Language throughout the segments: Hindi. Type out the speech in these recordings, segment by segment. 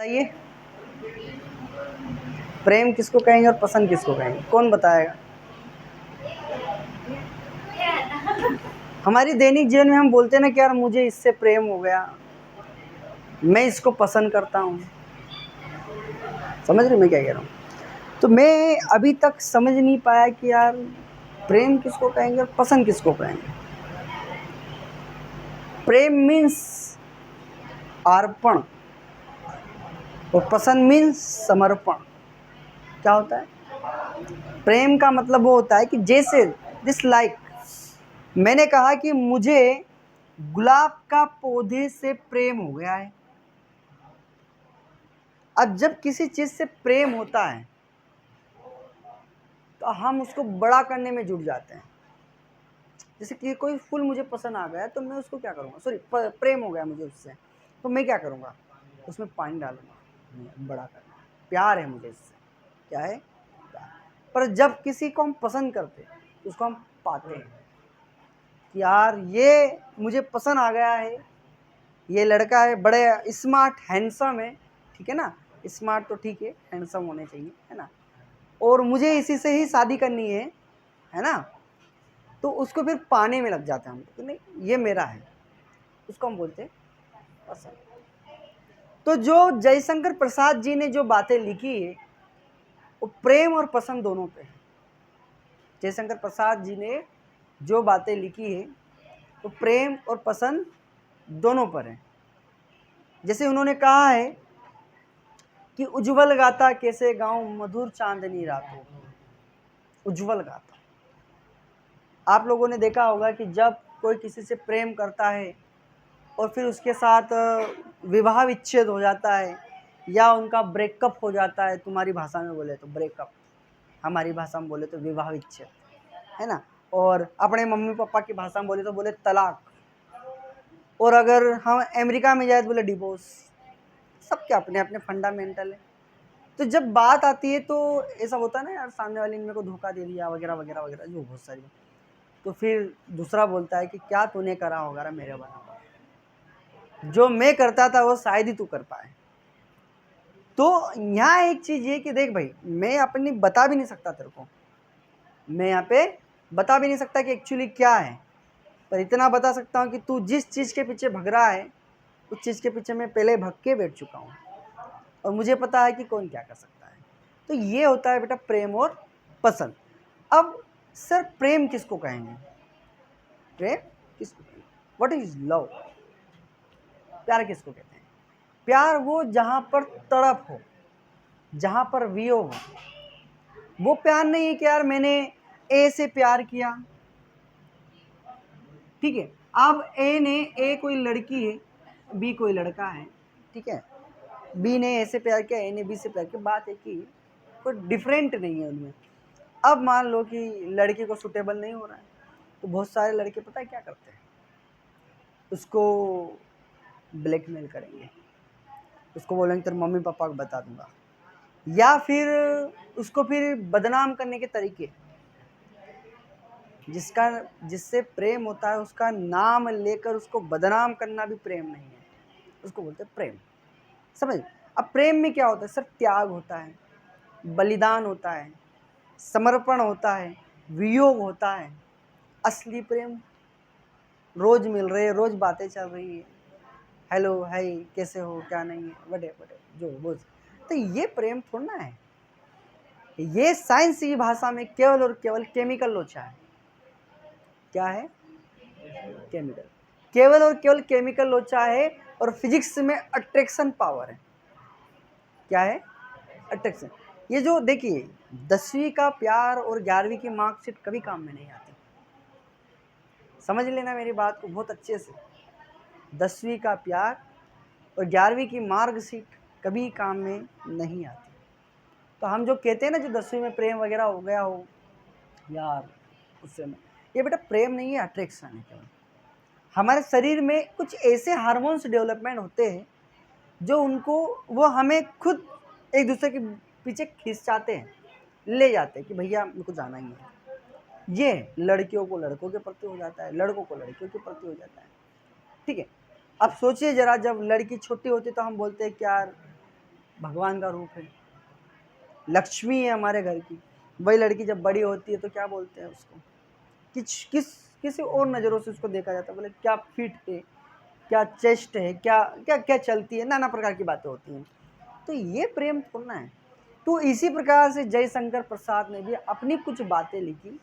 बताइए, प्रेम किसको कहेंगे और पसंद किसको कहेंगे? कौन बताएगा? हमारी दैनिक जीवन में हम बोलते हैं ना कि यार मुझे इससे प्रेम हो गया, मैं इसको पसंद करता हूँ। समझ रहे मैं क्या कह रहा हूँ? तो मैं अभी तक समझ नहीं पाया कि यार प्रेम किसको कहेंगे और पसंद किसको कहेंगे। प्रेम मीन्स अर्पण और पसंद मीन्स समर्पण। क्या होता है? प्रेम का मतलब वो होता है कि जैसे दिस लाइक मैंने कहा कि मुझे गुलाब का पौधे से प्रेम हो गया है। अब जब किसी चीज से प्रेम होता है तो हम उसको बड़ा करने में जुट जाते हैं। जैसे कि कोई फूल मुझे पसंद आ गया तो मैं उसको क्या करूँगा, सॉरी प्रेम हो गया मुझे उससे, तो मैं क्या करूँगा, उसमें पानी डालूंगा, बड़ा करना। प्यार है मुझे इससे, क्या है? प्यार। पर जब किसी को हम पसंद करते हैं तो उसको हम पाते हैं कि यार ये मुझे पसंद आ गया है, ये लड़का है, बड़े स्मार्ट हैंडसम है, ठीक है ना? स्मार्ट तो ठीक है, हैंडसम होने चाहिए, है ना? और मुझे इसी से ही शादी करनी है ना? तो उसको फिर पाने में लग जाते हैं हम कि नहीं ये मेरा है, उसको हम बोलते हैं पसंद। तो जो जयशंकर प्रसाद जी ने जो बातें लिखी है वो प्रेम और पसंद दोनों पे है। जयशंकर प्रसाद जी ने जो बातें लिखी है वो प्रेम और पसंद दोनों पर है। जैसे उन्होंने कहा है कि उज्जवल गाता कैसे गाऊं मधुर चांदनी रातों, उज्जवल गाता। आप लोगों ने देखा होगा कि जब कोई किसी से प्रेम करता है और फिर उसके साथ विवाह विच्छेद हो जाता है या उनका ब्रेकअप हो जाता है, तुम्हारी भाषा में बोले तो ब्रेकअप, हमारी भाषा में बोले तो विवाह विच्छेद, है ना? और अपने मम्मी पापा की भाषा में बोले तो बोले तलाक, और अगर हम अमेरिका में जाए तो बोले डिवोर्स। सबके अपने अपने फंडामेंटल है। तो जब बात आती है तो ऐसा होता है ना यार, सामने वाले ने मेरे को धोखा दे दिया वगैरह वगैरह वगैरह, जो बहुत सारी, तो फिर दूसरा बोलता है कि क्या तूने करा होगा मेरे बना, जो मैं करता था वो शायद ही तू कर पाए। तो यहाँ एक चीज ये कि देख भाई, मैं अपनी बता भी नहीं सकता तेरे को, मैं यहाँ पे बता भी नहीं सकता कि एक्चुअली क्या है, पर इतना बता सकता हूँ कि तू जिस चीज के पीछे भग रहा है उस चीज के पीछे मैं पहले भग के बैठ चुका हूँ और मुझे पता है कि कौन क्या कर सकता है। तो ये होता है बेटा प्रेम और पसंद। अब सर प्रेम किसको कहेंगे? प्रेम किसको कहेंगे? What is love? प्यार किसको कहते हैं? प्यार वो जहां पर तड़प हो, जहां पर वियोग हो। वो प्यार नहीं है कि यार मैंने ए से प्यार किया, ठीक है? अब ए कोई लड़की है, बी कोई लड़का है, ठीक है? बी ने ए से प्यार किया, ए ने बी से प्यार किया, बात एक ही, कोई डिफरेंट नहीं है उनमें। अब मान लो कि लड़के को सुटेबल नहीं हो रहा है तो बहुत सारे लड़के पता है क्या करते हैं, उसको ब्लैकमेल करेंगे, उसको बोलेंगे तेरे मम्मी पापा को बता दूंगा, या फिर उसको फिर बदनाम करने के तरीके। जिससे प्रेम होता है उसका नाम लेकर उसको बदनाम करना भी प्रेम नहीं है, उसको बोलते हैं प्रेम। समझ? अब प्रेम में क्या होता है? सिर्फ त्याग होता है, बलिदान होता है, समर्पण होता है, वियोग होता है। असली प्रेम रोज मिल रहे, रोज बातें चल रही है, हेलो हाय कैसे हो, क्या नहीं है, बड़े बड़े जो बोझ, तो ये प्रेम थोड़ा है। ये साइंस की भाषा में केवल और केवल केमिकल लोचा है। क्या है? केमिकल, केवल और केवल केमिकल लोचा है। और फिजिक्स में अट्रैक्शन पावर है। क्या है? अट्रैक्शन। ये जो देखिए 10वीं का प्यार और 11वीं की मार्कशीट कभी काम में नहीं आती। समझ लेना मेरी बात को बहुत अच्छे से। 10वीं का प्यार और 11वीं की मार्कशीट कभी काम में नहीं आती। तो हम जो कहते हैं ना जो 10वीं में प्रेम वगैरह हो गया हो यार उससे में, ये बेटा प्रेम नहीं है, अट्रैक्शन है केवल। हमारे शरीर में कुछ ऐसे हार्मोन्स डेवलपमेंट होते हैं जो उनको वो हमें खुद एक दूसरे के पीछे खींचाते हैं, ले जाते हैं कि भैया मेरे को जाना ही है। ये लड़कियों को लड़कों के प्रति हो जाता है, लड़कों को लड़कियों के प्रति हो जाता है, ठीक है? अब सोचिए जरा, जब लड़की छोटी होती तो हम बोलते हैं कि यार भगवान का रूप है, लक्ष्मी है हमारे घर की। वही लड़की जब बड़ी होती है तो क्या बोलते हैं उसको, किसी और नज़रों से उसको देखा जाता है, बोले क्या फिट है, क्या चेस्ट है, क्या क्या क्या चलती है, नाना प्रकार की बातें होती हैं। तो ये प्रेम थोड़ा है। तो इसी प्रकार से जयशंकर प्रसाद ने भी अपनी कुछ बातें लिखी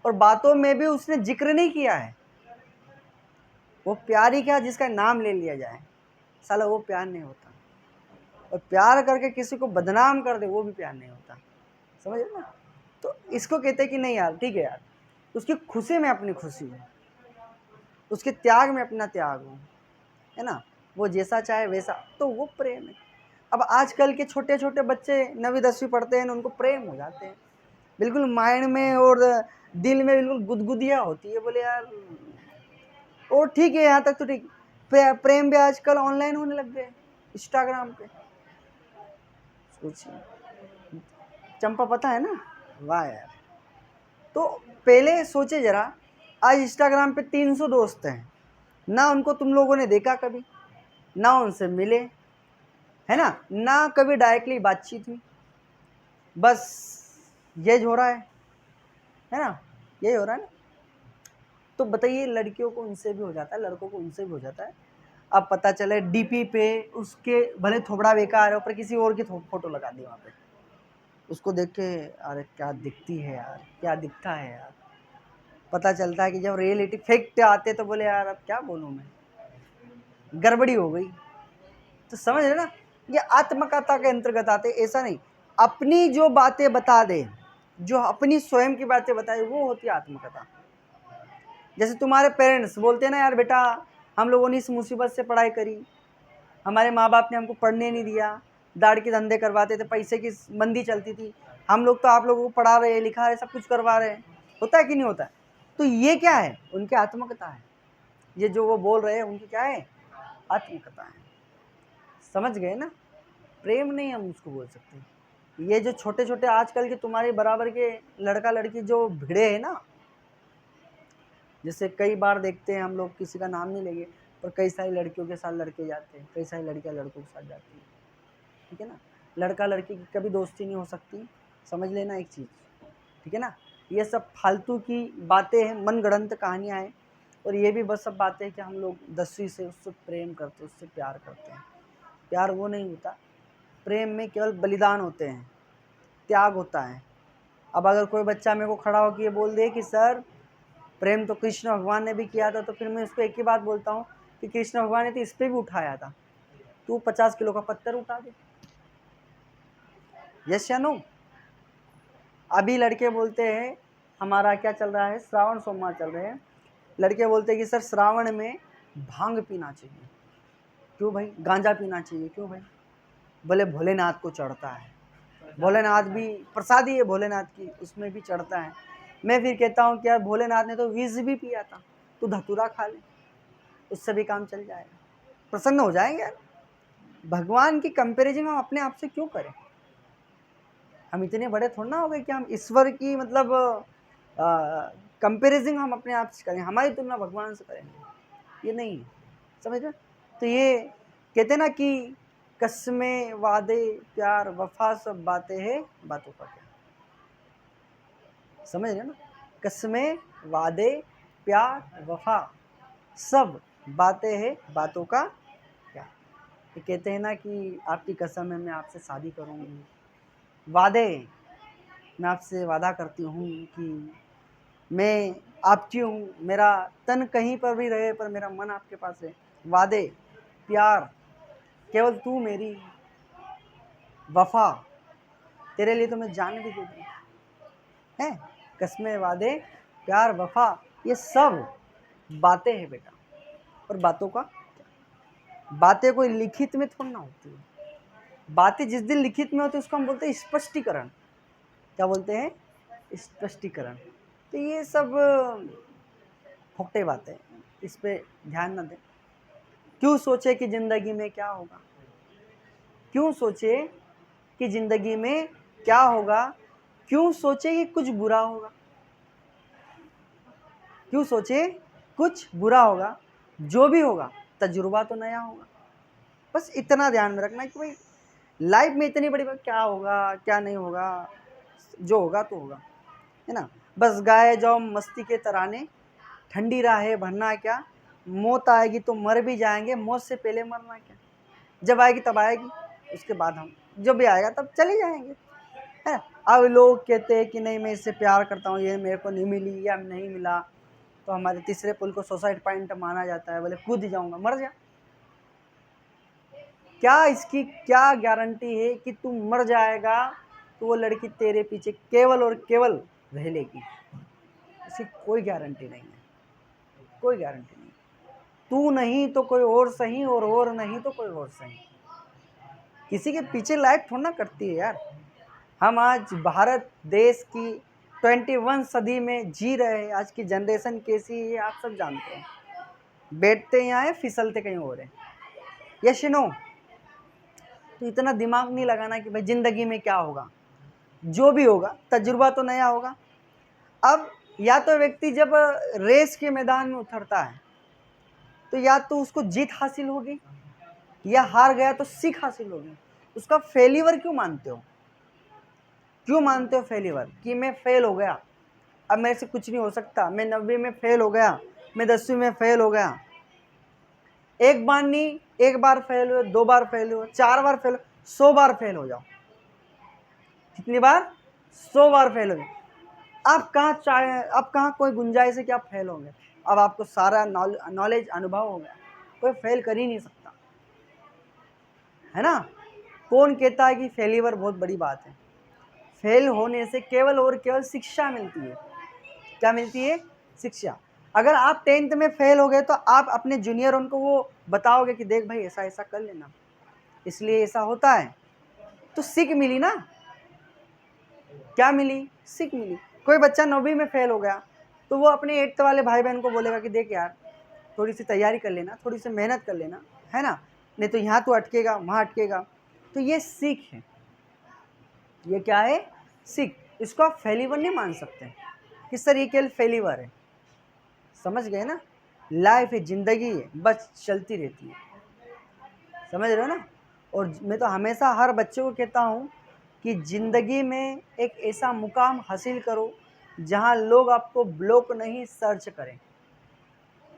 और बातों में भी उसने जिक्र नहीं किया है। वो प्यार ही क्या जिसका नाम ले लिया जाए, साला वो प्यार नहीं होता। और प्यार करके किसी को बदनाम कर दे वो भी प्यार नहीं होता, समझ रहे ना। तो इसको कहते हैं कि नहीं यार ठीक है यार, उसकी खुशी में अपनी खुशी हो, उसके त्याग में अपना त्याग हो, है ना, वो जैसा चाहे वैसा, तो वो प्रेम है। अब आजकल के छोटे छोटे बच्चे 9वीं 10वीं पढ़ते हैं, उनको प्रेम हो जाते हैं बिल्कुल माइंड में और दिल में बिल्कुल गुदगुदिया होती है, बोले यार और ठीक है यहाँ तक तो ठीक। प्रेम भी आजकल ऑनलाइन होने लग गए, इंस्टाग्राम पे। सोचिए, चंपा पता है ना, वाह यार। तो पहले सोचे जरा, आज इंस्टाग्राम पे 300 दोस्त हैं, ना उनको तुम लोगों ने देखा कभी, ना उनसे मिले, है ना कभी डायरेक्टली बातचीत हुई, बस ये हो रहा है ना, यही हो रहा है ना। तो बताइए, लड़कियों को उनसे भी हो जाता है, लड़कों को उनसे भी हो जाता है। अब पता चले डीपी पे उसके भले थोबड़ा बेकार है, पर किसी और की फोटो लगा दी वहाँ पे, उसको देख के अरे क्या दिखती है यार, क्या दिखता है यार। पता चलता है कि जब रियलिटी फैक्ट आते तो बोले यार अब क्या बोलूँ मैं, गड़बड़ी हो गई। तो समझ रहे ना, ये आत्मकथा के अंतर्गत आते। ऐसा नहीं, अपनी जो बातें बता दे, जो अपनी स्वयं की बातें बताए, वो होती है आत्मकथा। जैसे तुम्हारे पेरेंट्स बोलते हैं ना, यार बेटा हम लोगों ने इस मुसीबत से पढ़ाई करी, हमारे माँ बाप ने हमको पढ़ने नहीं दिया, दाढ़ के धंधे करवाते थे, पैसे की मंदी चलती थी, हम लोग तो आप लोगों को पढ़ा रहे हैं, लिखा रहे, सब कुछ करवा रहे हैं। होता है कि नहीं होता है? तो ये क्या है, उनकी आत्मकथा है। ये जो वो बोल रहे हैं उनकी क्या है, आत्मकथा है। समझ गए ना। प्रेम नहीं हम उसको बोल सकते। ये जो छोटे छोटे आजकल के तुम्हारे बराबर के लड़का लड़की जो भिड़े हैं ना, जैसे कई बार देखते हैं हम लोग, किसी का नाम नहीं लेंगे, पर कई सारी लड़कियों के साथ लड़के जाते हैं, कई सारी लड़कियां लड़कों के साथ जाती हैं, ठीक है ना। लड़का लड़की की कभी दोस्ती नहीं हो सकती, समझ लेना एक चीज़, ठीक है ना। ये सब फालतू की बातें हैं, मन गढ़ंत कहानियाँ हैं। और ये भी बस सब बातें हैं कि हम लोग 10वीं से उससे प्रेम करते हैं, उससे प्यार करते हैं। प्यार वो नहीं होता, प्रेम में केवल बलिदान होते हैं, त्याग होता है। अब अगर कोई बच्चा मेरे को खड़ा होकर ये बोल दे कि सर प्रेम तो कृष्ण भगवान ने भी किया था, तो फिर मैं उसको एक ही बात बोलता हूँ कि कृष्ण भगवान ने तो इस पर भी उठाया था, तू 50 किलो का पत्थर उठा दे। यस या नो। अभी लड़के बोलते हैं, हमारा क्या चल रहा है, श्रावण सोमवार चल रहे हैं, लड़के बोलते हैं कि सर श्रावण में भांग पीना चाहिए। क्यों भाई? गांजा पीना चाहिए, क्यों भाई? बोले भोलेनाथ को चढ़ता है, भोलेनाथ भी प्रसादी है भोलेनाथ की, उसमें भी चढ़ता है। मैं फिर कहता हूँ कि यार भोलेनाथ ने तो विष भी पिया था, तू धतूरा खा ले, उससे भी काम चल जाएगा, प्रसन्न हो जाएंगे यार। भगवान की कंपैरिजन हम अपने आप से क्यों करें? हम इतने बड़े थोड़ा ना हो गए कि हम ईश्वर की मतलब कंपैरिजन हम अपने आप से करें, हमारी तुलना भगवान से करेंगे, ये नहीं है, समझ रहे। तो ये कहते ना कि कसमें वादे प्यार वफा सब बातें हैं, बातों का क्या, समझ रहे ना। कसमें वादे प्यार वफा सब बातें हैं, बातों का क्या। ये कहते हैं ना कि आपकी कसम है मैं आपसे शादी करूँगी, वादे, मैं आपसे वादा करती हूँ कि मैं आपकी हूँ, मेरा तन कहीं पर भी रहे पर मेरा मन आपके पास है। वादे, प्यार, केवल तू मेरी, वफा, तेरे लिए तो मैं जान भी दे दूँ, है। कसमें वादे प्यार वफा, ये सब बातें हैं बेटा। और बातों का, बातें कोई लिखित में थोड़ा ना होती है, बातें जिस दिन लिखित में होती है उसको हम बोलते हैं स्पष्टीकरण। क्या बोलते हैं? स्पष्टीकरण। तो ये सब फोकटे बातें, इस पे ध्यान न दें। क्यों सोचे कि ज़िंदगी में क्या होगा, क्यों सोचे कि ज़िंदगी में क्या होगा, क्यों सोचे कि कुछ बुरा होगा, क्यों सोचे कुछ बुरा होगा, जो भी होगा तजुर्बा तो नया होगा। बस इतना ध्यान में रखना कि भाई लाइफ में इतनी बड़ी बात, क्या होगा क्या नहीं होगा, जो होगा तो होगा, है ना। बस गाए जाओ मस्ती के तराने, ठंडी राहें भरना क्या, मौत आएगी तो मर भी जाएंगे, मौत से पहले मरना क्या। जब आएगी तब आएगी, उसके बाद हम जब भी आएगा तब चले जाएंगे, है। अब लोग कहते हैं कि नहीं मैं इससे प्यार करता हूँ, ये मेरे को नहीं मिली या नहीं मिला, तो हमारे तीसरे पुल को सुसाइड पॉइंट माना जाता है, बोले कूद जाऊंगा, मर जा। क्या इसकी क्या गारंटी है कि तू मर जाएगा तो वो लड़की तेरे पीछे केवल और केवल रह लेगी, इसकी कोई गारंटी नहीं है, कोई गारंटी नहीं। तू नहीं तो कोई और सही, और नहीं तो कोई और सही, किसी के पीछे लाइफ थोड़ा ना करती है यार। हम आज भारत देश की 21 सदी में जी रहे हैं, आज की जनरेशन कैसी है आप सब जानते हैं, बैठते यहाँ है फिसलते कहीं और है, यस नो। तो इतना दिमाग नहीं लगाना कि भाई ज़िंदगी में क्या होगा, जो भी होगा तजुर्बा तो नया होगा। अब या तो व्यक्ति जब रेस के मैदान में उतरता है तो या तो उसको जीत हासिल होगी, या हार गया तो सीख हासिल होगी। उसका फेलिवर क्यों मानते हो, क्यों मानते हो फेलिवर, कि मैं फेल हो गया, अब मेरे से कुछ नहीं हो सकता, मैं 90 में फेल हो गया, मैं 10वीं में फेल हो गया। एक बार नहीं, एक बार फेल हुए, 2 बार फेल हुए, 4 बार फेल, 100 बार फेल हो जाओ। कितनी बार, 100 बार फेल हो गए। आप कहाँ कोई गुंजाइश है कि आप फेल होंगे। अब आपको सारा नॉलेज अनुभव हो गया, कोई फेल कर ही नहीं सकता, है ना। कौन कहता है कि फेलिवर बहुत बड़ी बात है। फेल होने से केवल और केवल शिक्षा मिलती है। क्या मिलती है, शिक्षा। अगर आप 10th में फेल हो गए तो आप अपने जूनियर उनको वो बताओगे कि देख भाई ऐसा ऐसा कर लेना, इसलिए ऐसा होता है, तो सीख मिली ना। क्या मिली, सीख मिली। कोई बच्चा 9वीं में फेल हो गया तो वो अपने 8th वाले भाई बहन को बोलेगा कि देख यार थोड़ी सी तैयारी कर लेना, थोड़ी सी मेहनत कर लेना, है ना, नहीं तो यहाँ तो अटकेगा वहाँ अटकेगा। तो ये सीख है, ये क्या है, सीख। इसको आप फेलिवर नहीं मान सकते कि सर ये केवल फेलिवर है, समझ गए ना। लाइफ है, ज़िंदगी है, बस चलती रहती है, समझ रहे हो ना। और मैं तो हमेशा हर बच्चे को कहता हूँ कि ज़िंदगी में एक ऐसा मुकाम हासिल करो जहाँ लोग आपको ब्लॉक नहीं सर्च करें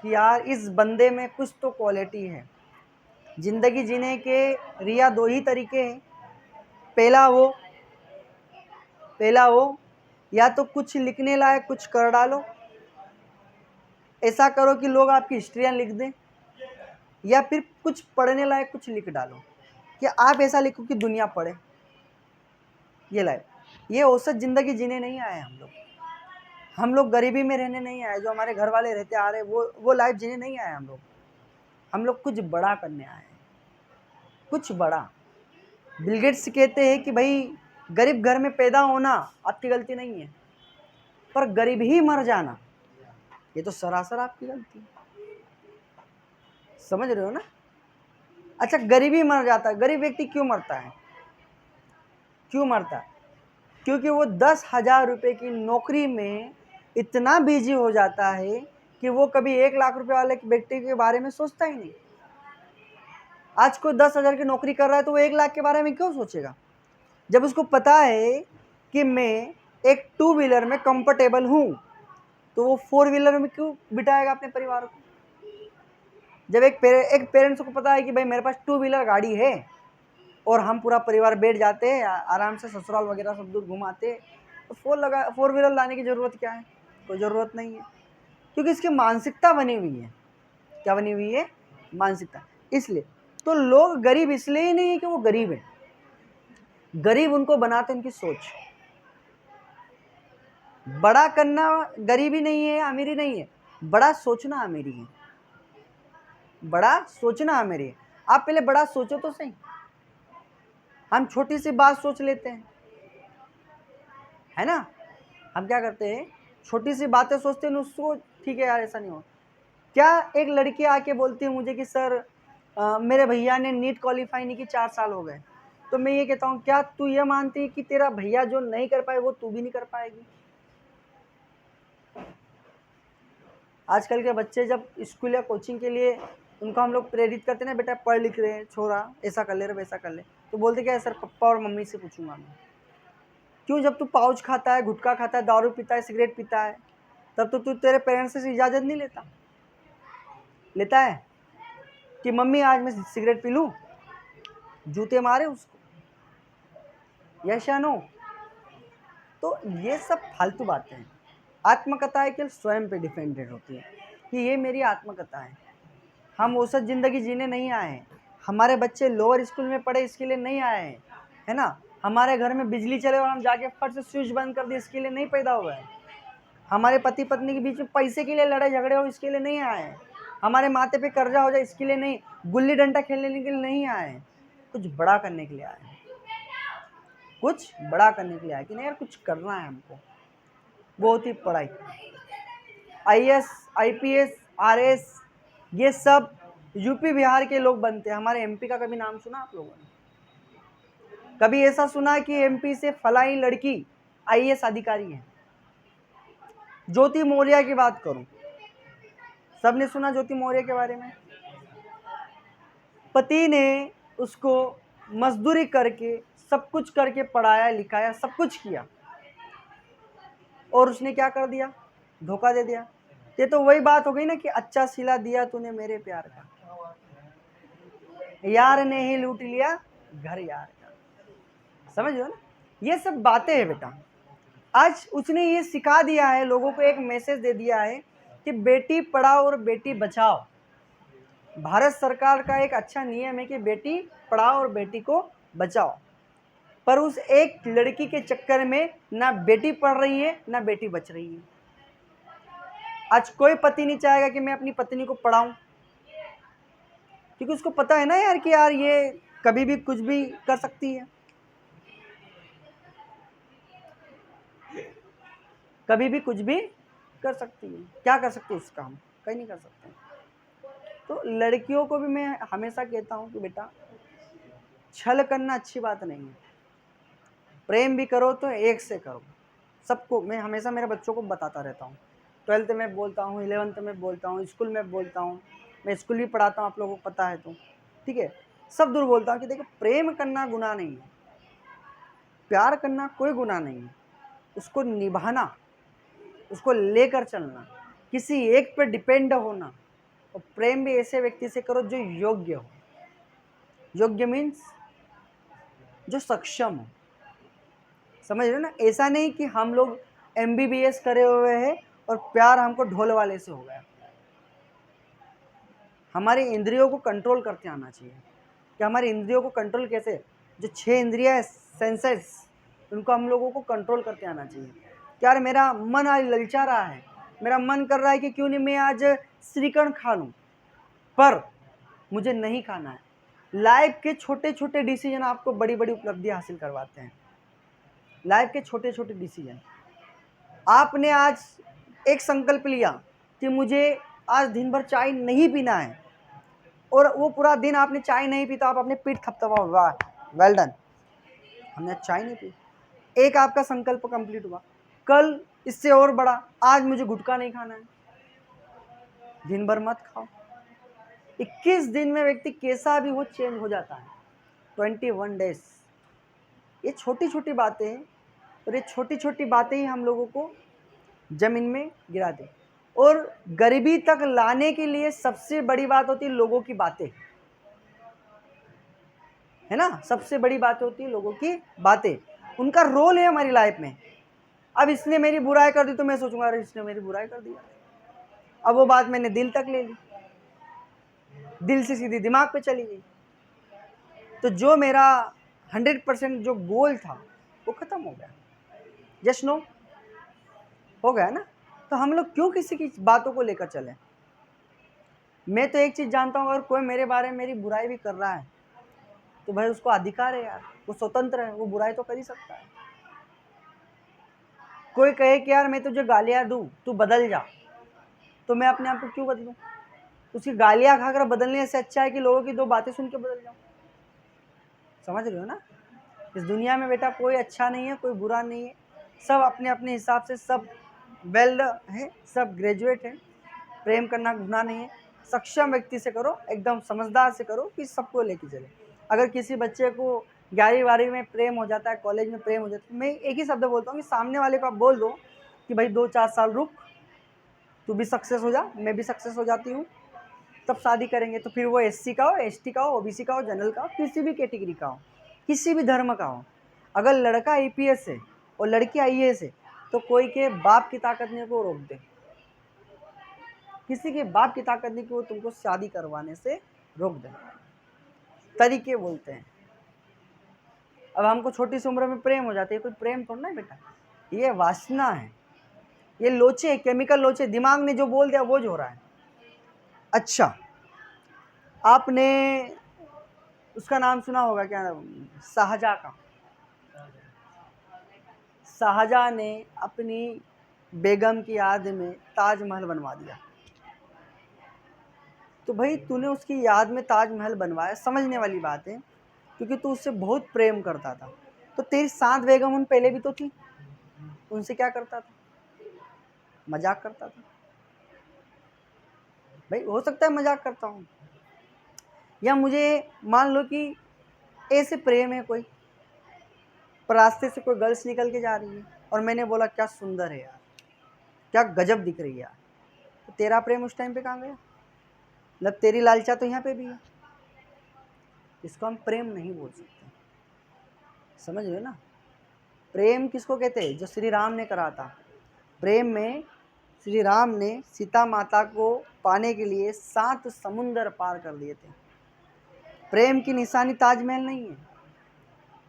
कि यार इस बंदे में कुछ तो क्वालिटी है। ज़िंदगी जीने के रिया 2 ही तरीके हैं, पहला वो या तो कुछ लिखने लायक कुछ कर डालो, ऐसा करो कि लोग आपकी हिस्ट्रियाँ लिख दें, या फिर कुछ पढ़ने लायक कुछ लिख डालो कि आप ऐसा लिखो कि दुनिया पढ़े। ये लाइफ, ये औसत ज़िंदगी जीने नहीं आए हम लोग गरीबी में रहने नहीं आए, जो हमारे घर वाले रहते आ रहे वो लाइफ जीने नहीं आए हम लोग कुछ बड़ा करने आए हैं, कुछ बड़ा। बिल गेट्स कहते हैं कि भाई गरीब घर में पैदा होना आपकी गलती नहीं है, पर गरीब ही मर जाना ये तो सरासर आपकी गलती है, समझ रहे हो ना। अच्छा, गरीब ही मर जाता है, गरीब व्यक्ति क्यों मरता है, क्यों मरता है, क्योंकि वो 10,000 रुपये की नौकरी में इतना बिजी हो जाता है कि वो कभी 1 लाख रुपए वाले व्यक्ति के बारे में सोचता ही नहीं। आज कोई 10,000 की नौकरी कर रहा है तो वो 1 लाख के बारे में क्यों सोचेगा, जब उसको पता है कि मैं एक 2 व्हीलर में कंफर्टेबल हूँ, तो वो 4 व्हीलर में क्यों बिठाएगा अपने परिवार को। जब एक पेरेंट्स को पता है कि भाई मेरे पास 2 व्हीलर गाड़ी है और हम पूरा परिवार बैठ जाते हैं आराम से, ससुराल वगैरह सब दूर घुमाते, तो 4 व्हीलर लाने की ज़रूरत क्या है, कोई ज़रूरत नहीं है, क्योंकि इसकी मानसिकता बनी हुई है। क्या बनी हुई है, मानसिकता। इसलिए तो लोग गरीब इसलिए ही नहीं है कि वो गरीब है, गरीब उनको बनाते उनकी सोच। बड़ा करना गरीबी नहीं है, अमीरी नहीं है, बड़ा सोचना अमीरी है, बड़ा सोचना अमीरी है। आप पहले बड़ा सोचो तो सही। हम छोटी सी बात सोच लेते हैं, है ना। हम क्या करते हैं, छोटी सी बातें सोचते हैं, उसको ठीक है यार ऐसा नहीं हो। क्या एक लड़की आके बोलती है मुझे कि सर मेरे भैया ने नीट क्वालिफाई नहीं की, 4 साल हो गए, तो मैं ये कहता हूँ क्या तू ये मानती है कि तेरा भैया जो नहीं कर पाए वो तू भी नहीं कर पाएगी। आजकल के बच्चे जब स्कूल या कोचिंग के लिए उनको हम लोग प्रेरित करते ना, बेटा पढ़ लिख रहे हैं, छोरा ऐसा कर ले रे वैसा कर ले, तो बोलते क्या है, सर पप्पा और मम्मी से पूछूंगा मैं। क्यों? जब तू पाउच खाता है, गुटखा खाता है, दारू पीता है, सिगरेट पीता है, तब तो तू तेरे पेरेंट्स से इजाज़त नहीं लेता है कि मम्मी आज मैं सिगरेट पी लूँ, जूते मारे उसको, यस या नो? तो ये सब फालतू बातें हैं। आत्मकथाएं केवल स्वयं पे डिपेंडेंट होती है कि ये मेरी आत्मकथा है। हम औसत ज़िंदगी जीने नहीं आए हैं। हमारे बच्चे लोअर स्कूल में पढ़े इसके लिए नहीं आए हैं, है ना? हमारे घर में बिजली चले और हम जाके फट से स्विच बंद कर दिए इसके लिए नहीं पैदा हुए हैं। हमारे पति पत्नी के बीच में पैसे के लिए लड़ाई झगड़े हो इसके लिए नहीं आए हैं। हमारे माथे पे कर्जा हो जाए इसके लिए नहीं, गुल्ली डंडा खेलने के लिए नहीं आए हैं। कुछ बड़ा करने के लिए आए हैं, कुछ बड़ा करने के लिए आए कि नहीं यार कुछ करना है हमको। वो होती पढ़ाई, IAS IPS RS, ये सब यूपी बिहार के लोग बनते हैं। हमारे MP का कभी नाम सुना आप लोगों ने? कभी ऐसा सुना कि MP से फलाई लड़की IAS अधिकारी है? ज्योति मौर्य की बात करूं, सबने सुना ज्योति मौर्य के बारे में? पति ने उसको मजदूरी करके सब कुछ करके पढ़ाया लिखाया, सब कुछ किया, और उसने क्या कर दिया? धोखा दे दिया। ये तो वही बात हो गई ना कि अच्छा सिला दिया तूने मेरे प्यार का, यार ने ही लूट लिया घर यार का। समझ लो ना, ये सब बातें हैं बेटा। आज उसने ये सिखा दिया है लोगों को, एक मैसेज दे दिया है कि बेटी पढ़ाओ और बेटी बचाओ। भारत सरकार का एक अच्छा नियम है कि बेटी पढ़ाओ और बेटी को बचाओ, पर उस एक लड़की के चक्कर में ना बेटी पढ़ रही है ना बेटी बच रही है। आज कोई पति नहीं चाहेगा कि मैं अपनी पत्नी को पढ़ाऊं, क्योंकि उसको पता है ना यार कि यार ये कभी भी कुछ भी कर सकती है, कभी भी कुछ भी कर सकती है। क्या कर सकते उसका? हम कहीं नहीं कर सकते। तो लड़कियों को भी मैं हमेशा कहता हूँ कि बेटा छल करना अच्छी बात नहीं है, प्रेम भी करो तो एक से करो। सबको मैं हमेशा मेरे बच्चों को बताता रहता हूँ, 12th में बोलता हूँ, 11th में बोलता हूँ, स्कूल में बोलता हूँ, मैं स्कूल भी पढ़ाता हूँ, आप लोगों को पता है तो ठीक है। सब दूर बोलता हूँ कि देखो प्रेम करना गुनाह नहीं है, प्यार करना कोई गुनाह नहीं है, उसको निभाना, उसको लेकर चलना, किसी एक पर डिपेंड होना, और प्रेम भी ऐसे व्यक्ति से करो जो योग्य हो। योग्य मीन्स जो सक्षम हो, समझ रहे हो ना? ऐसा नहीं कि हम लोग MBBS करे हुए हैं और प्यार हमको ढोल वाले से हो गया। हमारी इंद्रियों को कंट्रोल करते आना चाहिए कि हमारी इंद्रियों को कंट्रोल कैसे, जो 6 इंद्रियां सेंसेस, उनको हम लोगों को कंट्रोल करते आना चाहिए। यार मेरा मन आज ललचा रहा है, मेरा मन कर रहा है कि क्यों नहीं मैं आज श्रीखंड खा लूँ, पर मुझे नहीं खाना है। लाइफ के छोटे छोटे डिसीजन आपको बड़ी बड़ी उपलब्धियां हासिल करवाते हैं। लाइफ के छोटे छोटे डिसीजन, आपने आज एक संकल्प लिया कि मुझे आज दिन भर चाय नहीं पीना है, और वो पूरा दिन आपने चाय नहीं पी, तो आप अपने पीठ थपथपाओ, वाह वेल डन, हमने चाय नहीं पी। एक आपका संकल्प कंप्लीट हुआ। कल इससे और बड़ा, आज मुझे गुटखा नहीं खाना है, दिन भर मत खाओ। 21 दिन में व्यक्ति कैसा भी हो चेंज हो जाता है, 21 डेज। ये छोटी छोटी बातें हैं, और ये छोटी छोटी बातें ही हम लोगों को जमीन में गिरा दे। और गरीबी तक लाने के लिए सबसे बड़ी बात होती है लोगों की बातें, है ना? सबसे बड़ी बात होती है लोगों की बातें, उनका रोल है हमारी लाइफ में। अब इसने मेरी बुराई कर दी तो मैं सोचूंगा अरे इसने मेरी बुराई कर दिया, अब वो बात मैंने दिल तक ले ली, दिल से सीधी दिमाग पे चली गई, तो जो मेरा 100% जो गोल था वो खत्म हो गया। जस्ट नो हो गया ना? तो हम लोग क्यों किसी की बातों को लेकर चले? मैं तो एक चीज़ जानता हूँ, अगर कोई मेरे बारे में मेरी बुराई भी कर रहा है तो भाई उसको अधिकार है यार, वो स्वतंत्र है, वो बुराई तो कर ही सकता है। कोई कहे कि यार मैं तुझे गालियाँ दूँ तू बदल जा, तो मैं अपने आप को क्यों बदलूँ? उसकी गालियाँ खाकर बदलने से अच्छा है कि लोगों की 2 बातें सुन के बदल जाऊँ। समझ रहे हो ना? इस दुनिया में बेटा कोई अच्छा नहीं है, कोई बुरा नहीं है, सब अपने अपने हिसाब से सब वेल है, सब ग्रेजुएट है। प्रेम करना गुनाह नहीं है, सक्षम व्यक्ति से करो, एकदम समझदार से करो कि सबको लेके चले। अगर किसी बच्चे को 11वीं-12वीं में प्रेम हो जाता है, कॉलेज में प्रेम हो जाता है, तो मैं एक ही शब्द बोलता हूँ कि सामने वाले को आप बोल दो कि भाई 2-4 साल रुक, तू भी सक्सेस हो जा, मैं भी सक्सेस हो जाती हूँ, तब शादी करेंगे। तो फिर वो एससी का हो, एसटी का हो, ओबीसी का हो, जनरल का हो, किसी भी कैटेगरी का हो, किसी भी धर्म का हो, अगर लड़का आईपीएस है और लड़की आईएएस है तो कोई के बाप की ताकत नहीं को रोक दे, किसी के बाप की ताकत नहीं कि वो तुमको शादी करवाने से रोक दे। तरीके बोलते हैं। अब हमको छोटी सी उम्र में प्रेम हो जाती है, कोई प्रेम थोड़ा ना है बेटा, ये वासना है, ये लोचे, केमिकल लोचे, दिमाग ने जो बोल दिया वो जो हो रहा है। अच्छा, आपने उसका नाम सुना होगा, क्या शाहजहां का। शाहजहां ने अपनी बेगम की याद में ताजमहल बनवा दिया। तो भाई तूने उसकी याद में ताजमहल बनवाया, समझने वाली बात है, क्योंकि तू उससे बहुत प्रेम करता था। तो तेरी 7 बेगम उन पहले भी तो थी, उनसे क्या करता था? मजाक करता था। भाई हो सकता है मजाक करता हूँ, या मुझे मान लो कि ऐसे प्रेम है कोई, पर रास्ते से कोई गर्ल्स निकल के जा रही है और मैंने बोला क्या सुंदर है यार, क्या गजब दिख रही है यार, तो तेरा प्रेम उस टाइम पे कहाँ गया? मतलब तेरी लालचा तो यहाँ पे भी है। इसको हम प्रेम नहीं बोल सकते, समझ रहे हो ना? प्रेम किसको कहते हैं? जो श्री राम ने करा था। प्रेम में श्री राम ने सीता माता को पाने के लिए 7 समुंदर पार कर दिए थे। प्रेम की निशानी ताजमहल नहीं है,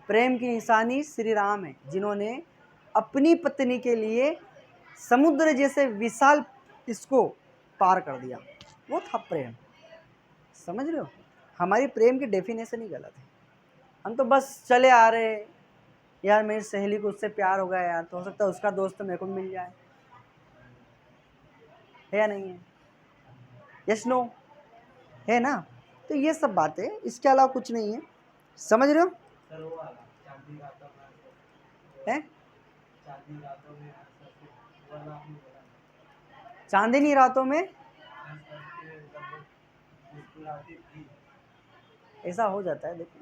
प्रेम की निशानी श्री राम है, जिन्होंने अपनी पत्नी के लिए समुद्र जैसे विशाल इसको पार कर दिया, वो था प्रेम। समझ रहे हो? हमारी प्रेम की डेफिनेशन ही गलत है। हम तो बस चले आ रहे, यार मेरी सहेली को उससे प्यार हो गया यार, तो हो सकता है उसका दोस्त मेरे को मिल जाए, है या नहीं है? यस नो, है ना? तो ये सब बातें, इसके अलावा कुछ नहीं है। समझ रहे हो? है चांदनी रातों में ऐसा हो जाता है। देखो,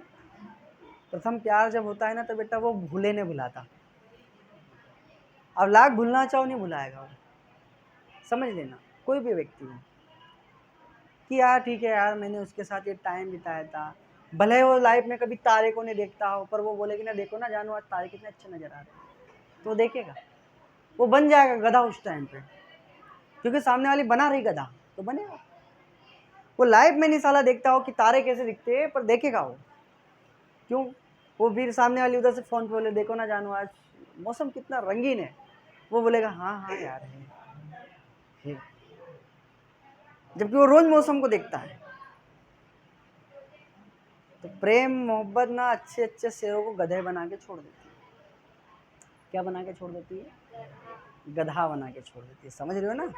प्रथम प्यार जब होता है ना तो बेटा वो भूले नहीं भुलाता। अब लाख भूलना चाहो नहीं भुलाएगा वो, समझ लेना। कोई भी व्यक्ति हो कि यार ठीक है यार, मैंने उसके साथ ये टाइम बिताया था, भले वो लाइफ में कभी तारे को नहीं देखता हो, पर वो बोलेगी ना देखो ना जानू आज तारे कितने अच्छे नजर आ रहे हैं, तो देखेगा, वो बन जाएगा गधा उस टाइम पे, क्योंकि सामने वाली बना रही गधा तो बनेगा। वो लाइफ में नहीं साला देखता हो कि तारे कैसे दिखते हैं, पर देखेगा वो। क्यों? वो फिर सामने वाली उधर से फोन पे बोले देखो ना जानू आज मौसम कितना रंगीन है, वो बोलेगा हाँ हाँ यार है। जबकि वो रोज मौसम को देखता है। तो प्रेम मोहब्बत ना अच्छे अच्छे शेरों को गधे बना के छोड़ देती है। क्या बना के छोड़ देती है? गधा बना के छोड़ देती है। समझ रहे हो ना?